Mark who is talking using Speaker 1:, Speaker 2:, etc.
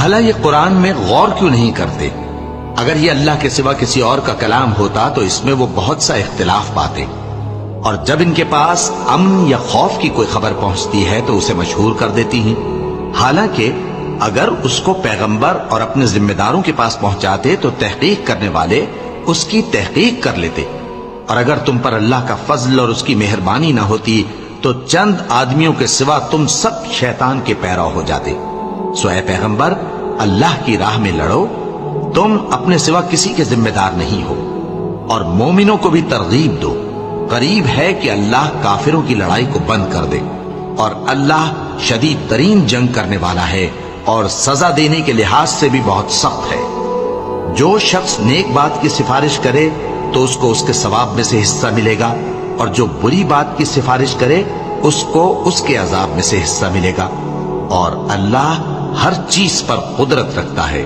Speaker 1: بھلا یہ قرآن میں غور کیوں نہیں کرتے؟ اگر یہ اللہ کے سوا کسی اور کا کلام ہوتا تو اس میں وہ بہت سا اختلاف پاتے، اور جب ان کے پاس امن یا خوف کی کوئی خبر پہنچتی ہے تو اسے مشہور کر دیتی ہیں، حالانکہ اگر اس کو پیغمبر اور اپنے ذمہ داروں کے پاس پہنچاتے تو تحقیق کرنے والے اس کی تحقیق کر لیتے، اور اگر تم پر اللہ کا فضل اور اس کی مہربانی نہ ہوتی تو چند آدمیوں کے سوا تم سب شیطان کے پیرو ہو جاتے۔ سو اے پیغمبر، اللہ کی راہ میں لڑو، تم اپنے سوا کسی کے ذمہ دار نہیں ہو، اور مومنوں کو بھی ترغیب دو، قریب ہے کہ اللہ کافروں کی لڑائی کو بند کر دے، اور اللہ شدید ترین جنگ کرنے والا ہے اور سزا دینے کے لحاظ سے بھی بہت سخت ہے۔ جو شخص نیک بات کی سفارش کرے تو اس کو اس کے ثواب میں سے حصہ ملے گا، اور جو بری بات کی سفارش کرے اس کو اس کے عذاب میں سے حصہ ملے گا، اور اللہ ہر چیز پر قدرت رکھتا ہے۔